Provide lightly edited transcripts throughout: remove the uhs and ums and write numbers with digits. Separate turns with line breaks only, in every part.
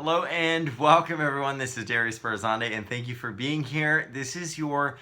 Hello and welcome everyone. This is Darius Barazande and thank you for being here. This is your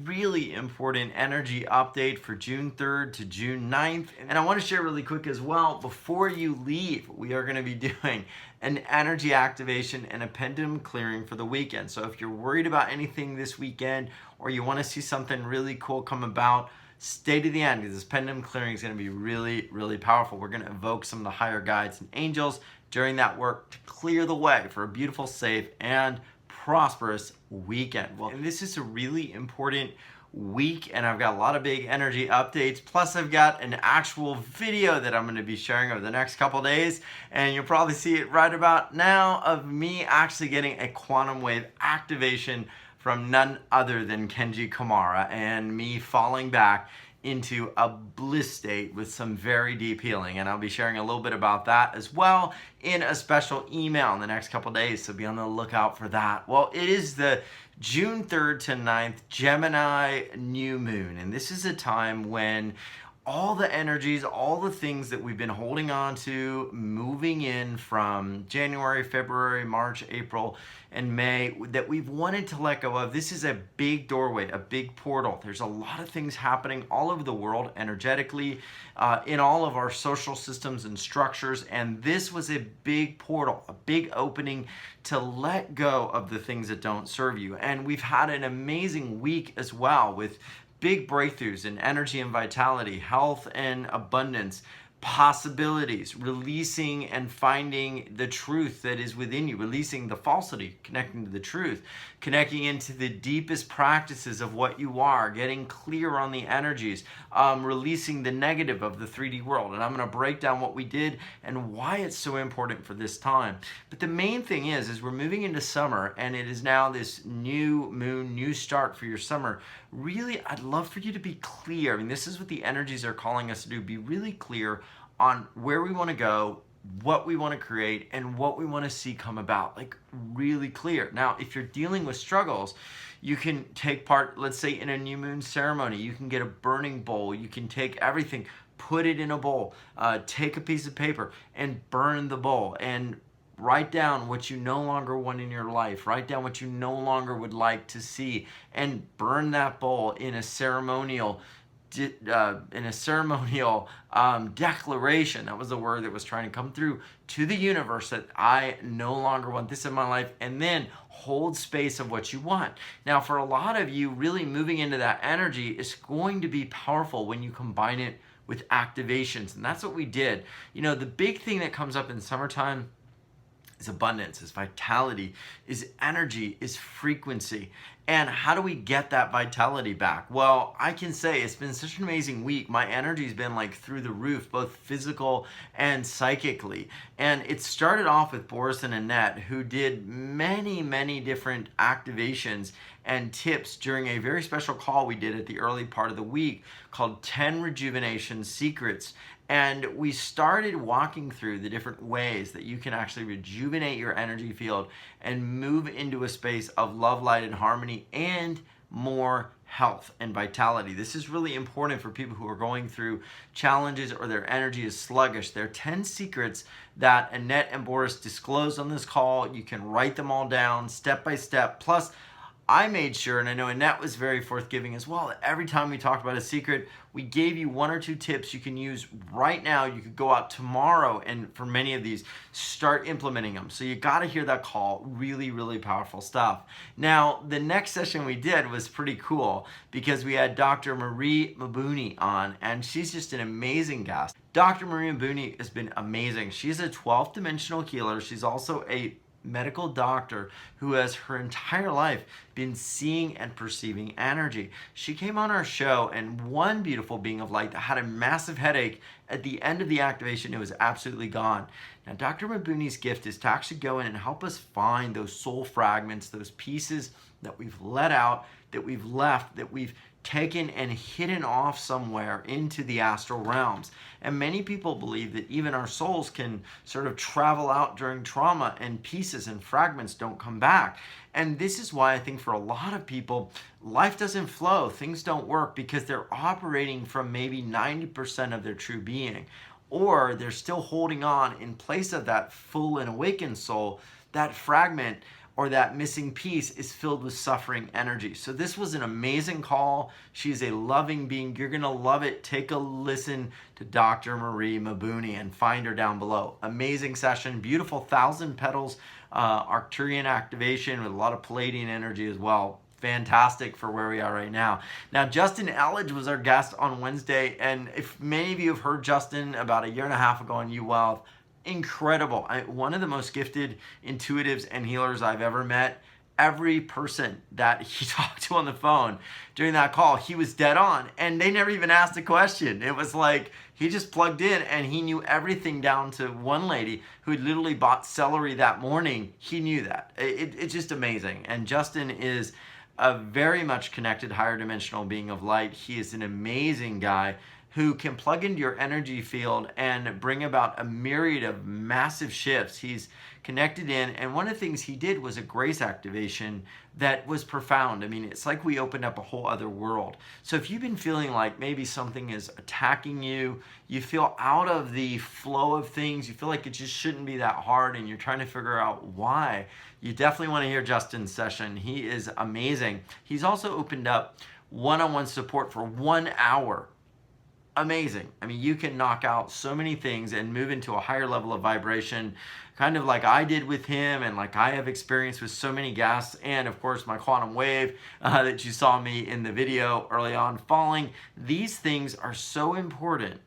really important energy update for June 3rd to June 9th. And I want to share really quick as well, before you leave, we are going to be doing an energy activation and a pendulum clearing for the weekend. So if you're worried about anything this weekend or you want to see something really cool come about, stay to the end because this pendulum clearing is going to be really, really powerful. We're going to evoke some of the higher guides and angels during that work to clear the way for a beautiful, safe, and prosperous weekend. Well, and this is a really important week and I've got a lot of big energy updates, plus I've got an actual video that I'm going to be sharing over the next couple days, and you'll probably see it right about now of me actually getting a quantum wave activation from none other than Kenji Kamara and me falling back into a bliss state with some very deep healing. And I'll be sharing a little bit about that as well in a special email in the next couple days, so be on the lookout for that. Well, it is the June 3rd to 9th Gemini new moon, and this is a time when all the energies, all the things that we've been holding on to, moving in from January, February, March, April, and May, that we've wanted to let go of. This is a big doorway, a big portal. There's a lot of things happening all over the world energetically, in all of our social systems and structures, and this was a big portal, a big opening to let go of the things that don't serve you. And we've had an amazing week as well with big breakthroughs in energy and vitality, health and abundance, possibilities, releasing and finding the truth that is within you, releasing the falsity, connecting to the truth, connecting into the deepest practices of what you are, getting clear on the energies, releasing the negative of the 3D world. And I'm going to break down what we did and why it's so important for this time. But the main thing is we're moving into summer, and it is now this new moon, new start for your summer. Really, I'd love for you to be clear. I mean, this is what the energies are calling us to do. Be really clear on where we want to go, what we want to create, and what we want to see come about. Like, really clear. Now, if you're dealing with struggles, you can take part, let's say, in a new moon ceremony. You can get a burning bowl. You can take everything, put it in a bowl, take a piece of paper and burn the bowl, and write down what you no longer want in your life. Write down what you no longer would like to see, and burn that bowl in a ceremonial declaration. That was the word that was trying to come through to the universe, that I no longer want this in my life, and then hold space of what you want. Now, for a lot of you, really moving into that energy is going to be powerful when you combine it with activations, and that's what we did. You know, the big thing that comes up in summertime is abundance, is vitality, is energy, is frequency. And how do we get that vitality back? Well, I can say it's been such an amazing week. My energy's been like through the roof, both physical and psychically. And it started off with Boris and Annette, who did many, many different activations and tips during a very special call we did at the early part of the week called 10 Rejuvenation Secrets. And we started walking through the different ways that you can actually rejuvenate your energy field and move into a space of love, light, and harmony, and more health and vitality. This is really important for people who are going through challenges or their energy is sluggish. There are 10 secrets that Annette and Boris disclosed on this call. You can write them all down step by step. Plus, I made sure, and I know Annette was very forthgiving as well, that every time we talked about a secret, we gave you 1 or 2 tips you can use right now. You could go out tomorrow and for many of these, start implementing them. So you got to hear that call. Really, really powerful stuff. Now, the next session we did was pretty cool because we had Dr. Marie Mabuni on, and she's just an amazing guest. Dr. Marie Mabuni has been amazing. She's a 12th dimensional healer. She's also a medical doctor who has her entire life been seeing and perceiving energy. She came on our show, and one beautiful being of light that had a massive headache, at the end of the activation, it was absolutely gone. Now, Dr. Mabuni's gift is to actually go in and help us find those soul fragments, those pieces that we've let out, that we've left, that we've taken and hidden off somewhere into the astral realms. And many people believe that even our souls can sort of travel out during trauma, and pieces and fragments don't come back. And this is why I think for a lot of people, life doesn't flow, things don't work, because they're operating from maybe 90% of their true being, or they're still holding on in place of that full and awakened soul that fragment or that missing piece is filled with suffering energy. So this was an amazing call. She's a loving being. You're going to love it. Take a listen to Dr. Marie Mabuni and find her down below. Amazing session, beautiful 1,000 petals, Arcturian activation with a lot of Palladian energy as well. Fantastic for where we are right now. Now, Justin Elledge was our guest on Wednesday, and if many of you have heard Justin about a year and a half ago on UWealth, incredible. One of the most gifted intuitives and healers I've ever met. Every person that he talked to on the phone during that call, he was dead on, and they never even asked a question. It was like he just plugged in and he knew everything, down to one lady who had literally bought celery that morning. He knew that. It's just amazing. And Justin is a very much connected higher dimensional being of light. He is an amazing guy who can plug into your energy field and bring about a myriad of massive shifts. He's connected in, and one of the things he did was a grace activation that was profound. I mean, it's like we opened up a whole other world. So if you've been feeling like maybe something is attacking you, you feel out of the flow of things, you feel like it just shouldn't be that hard, and you're trying to figure out why, you definitely want to hear Justin's session. He is amazing. He's also opened up one-on-one support for 1 hour. Amazing. I mean, you can knock out so many things and move into a higher level of vibration, kind of like I did with him and like I have experienced with so many guests, and of course my quantum wave that you saw me in the video early on falling. These things are so important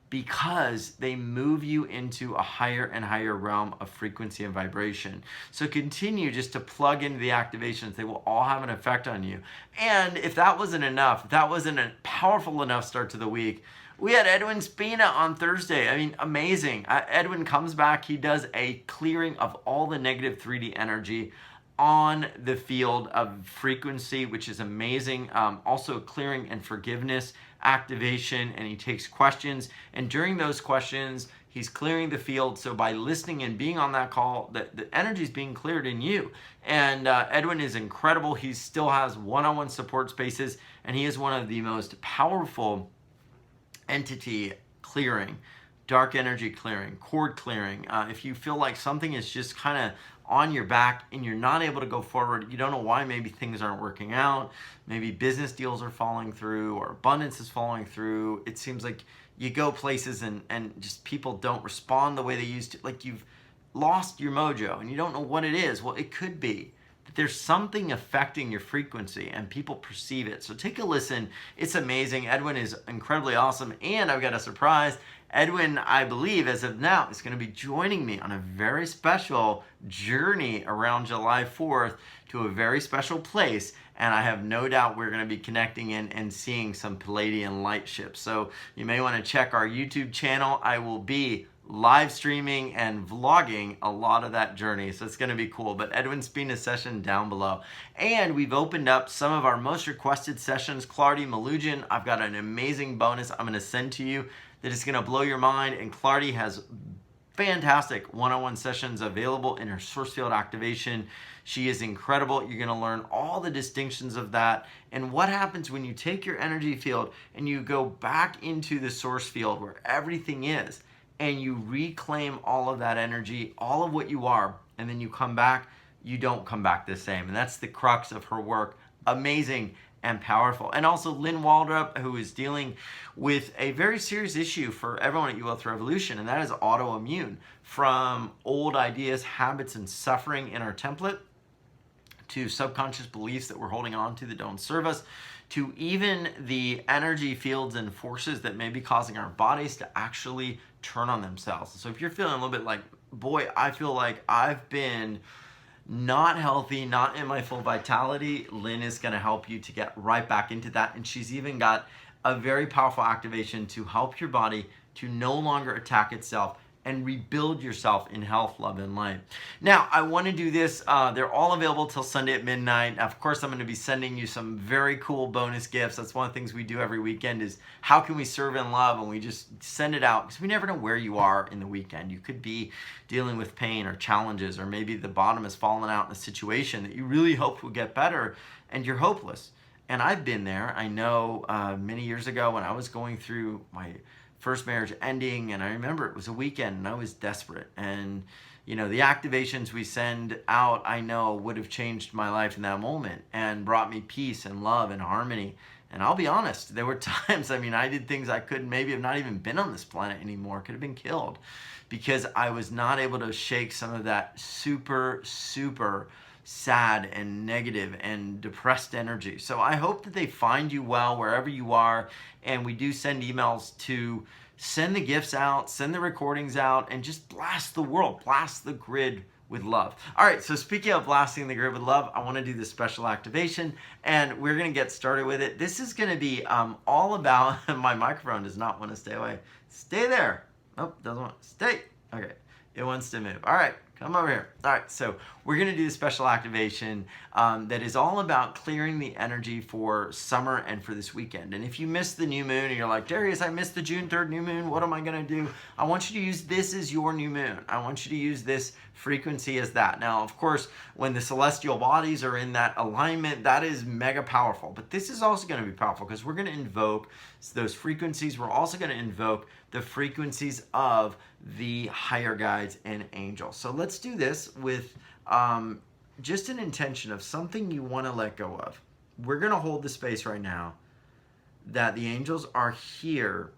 because they move you into a higher and higher realm of frequency and vibration. So continue just to plug into the activations. They will all have an effect on you. And if that wasn't enough, if that wasn't a powerful enough start to the week, we had Edwin Spina on Thursday. I mean, amazing. Edwin comes back. He does a clearing of all the negative 3D energy on the field of frequency, which is amazing. Also clearing and forgiveness activation, and he takes questions, and during those questions he's clearing the field. So by listening and being on that call, the energy is being cleared in you. And Edwin is incredible. He still has one-on-one support spaces, and he is one of the most powerful entity clearing, dark energy clearing, cord clearing. If you feel like something is just kind of on your back and you're not able to go forward, you don't know why, maybe things aren't working out, maybe business deals are falling through or abundance is falling through. It seems like you go places and just people don't respond the way they used to, like you've lost your mojo and you don't know what it is. Well, it could be that there's something affecting your frequency and people perceive it. So take a listen. It's amazing. Edwin is incredibly awesome, and I've got a surprise. Edwin, I believe, as of now, is going to be joining me on a very special journey around July 4th to a very special place, and I have no doubt we're going to be connecting in and seeing some Palladian light ships. So you may want to check our YouTube channel. I will be live streaming and vlogging a lot of that journey, so it's going to be cool. But Edwin Spina's session down below, and we've opened up some of our most requested sessions. Clardy Malugian, I've got an amazing bonus I'm going to send to you that is going to blow your mind, and Clardy has fantastic one-on-one sessions available in her source field activation. She is incredible. You're going to learn all the distinctions of that and what happens when you take your energy field and you go back into the source field where everything is, and you reclaim all of that energy, all of what you are, and then you come back, you don't come back the same. And that's the crux of her work. Amazing and powerful. And also Lynn Waldrop, who is dealing with a very serious issue for everyone at UWealth Revolution, and that is autoimmune. From old ideas, habits, and suffering in our template, to subconscious beliefs that we're holding on to that don't serve us, to even the energy fields and forces that may be causing our bodies to actually turn on themselves. So if you're feeling a little bit like, boy, I feel like I've been not healthy, not in my full vitality, Lynn is going to help you to get right back into that. And she's even got a very powerful activation to help your body to no longer attack itself and rebuild yourself in health, love, and light. Now, I want to do this. They're all available till Sunday at midnight. Of course, I'm going to be sending you some very cool bonus gifts. That's one of the things we do every weekend is how can we serve in love? And we just send it out because we never know where you are in the weekend. You could be dealing with pain or challenges, or maybe the bottom has fallen out in a situation that you really hope will get better and you're hopeless. And I've been there. I know many years ago when I was going through my first marriage ending, and I remember it was a weekend and I was desperate. And the activations we send out, I know, would have changed my life in that moment and brought me peace and love and harmony. And I'll be honest, there were times, I did things I could maybe have not even been on this planet anymore, could have been killed, because I was not able to shake some of that super, super sad and negative and depressed energy. So I hope that they find you well wherever you are. And we do send emails to send the gifts out, send the recordings out, and just blast the world, blast the grid with love. All right, so speaking of blasting the grid with love, I want to do this special activation, and we're going to get started with it. This is going to be all about, my microphone does not want to stay away. Stay there. Oh, doesn't want to stay. Okay, it wants to move. All right, come over here. All right, so we're going to do a special activation that is all about clearing the energy for summer and for this weekend. And if you missed the new moon and you're like, Darius, I missed the June 3rd new moon, what am I going to do? I want you to use this as your new moon. I want you to use this frequency as that. Now, of course, when the celestial bodies are in that alignment, that is mega powerful. But this is also going to be powerful because we're going to invoke those frequencies. We're also going to invoke the frequencies of the higher guides and angels. So let's do this with just an intention of something you want to let go of. We're going to hold the space right now that the angels are here,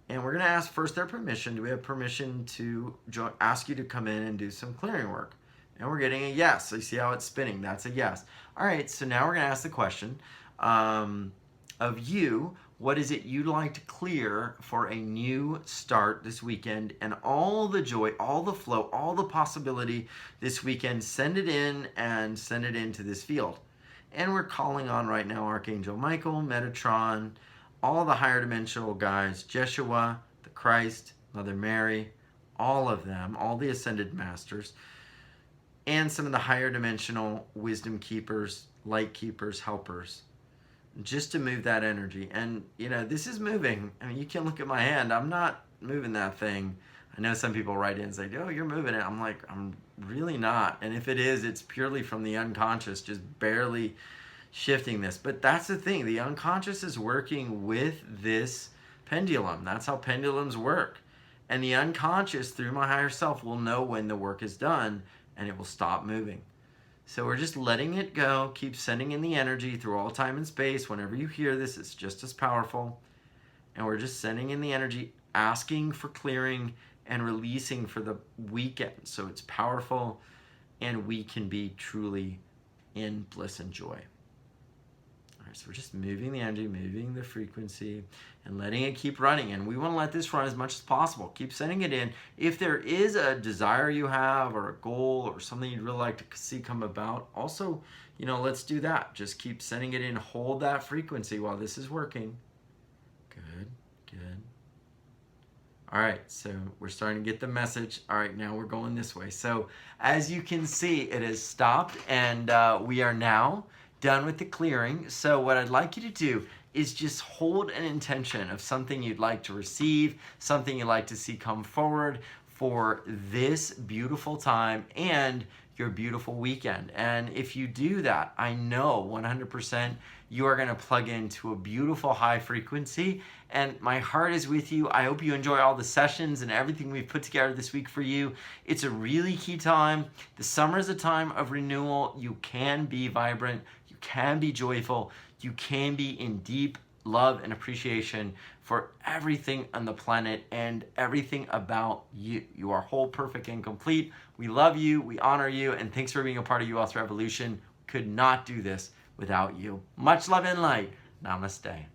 and we're going to ask first their permission. Do we have permission to ask you to come in and do some clearing work? And we're getting a yes. So you see how it's spinning? That's a yes. All right, so now we're going to ask the question of you. What is it you'd like to clear for a new start this weekend, and all the joy, all the flow, all the possibility this weekend? Send it in and send it into this field. And we're calling on right now Archangel Michael, Metatron, all the higher dimensional guides, Jeshua, the Christ, Mother Mary, all of them, all the ascended masters, and some of the higher dimensional wisdom keepers, light keepers, helpers, just to move that energy. And this is moving. You can look at my hand. I'm not moving that thing. I know some people write in and say, oh, you're moving it. I'm like, I'm really not. And if it is, it's purely from the unconscious, just barely shifting this. But that's the thing. The unconscious is working with this pendulum. That's how pendulums work. And the unconscious, through my higher self, will know when the work is done, and it will stop moving. So we're just letting it go. Keep sending in the energy through all time and space. Whenever you hear this, it's just as powerful. And we're just sending in the energy, asking for clearing and releasing for the weekend. So it's powerful, and we can be truly in bliss and joy. All right, so we're just moving the energy, moving the frequency, and letting it keep running. And we want to let this run as much as possible. Keep sending it in. If there is a desire you have, or a goal, or something you'd really like to see come about, also, let's do that. Just keep sending it in. Hold that frequency while this is working. Good, good. All right, so we're starting to get the message. All right, now we're going this way. So as you can see, it has stopped, and we are now done with the clearing. So what I'd like you to do is just hold an intention of something you'd like to receive, something you'd like to see come forward for this beautiful time and your beautiful weekend. And if you do that, I know 100% you are going to plug into a beautiful high frequency. And my heart is with you. I hope you enjoy all the sessions and everything we've put together this week for you. It's a really key time. The summer is a time of renewal. You can be vibrant. You can be joyful. You can be in deep love and appreciation for everything on the planet and everything about you. You are whole, perfect, and complete. We love you. We honor you. And thanks for being a part of U Wealth Revolution. Could not do this without you. Much love and light. Namaste.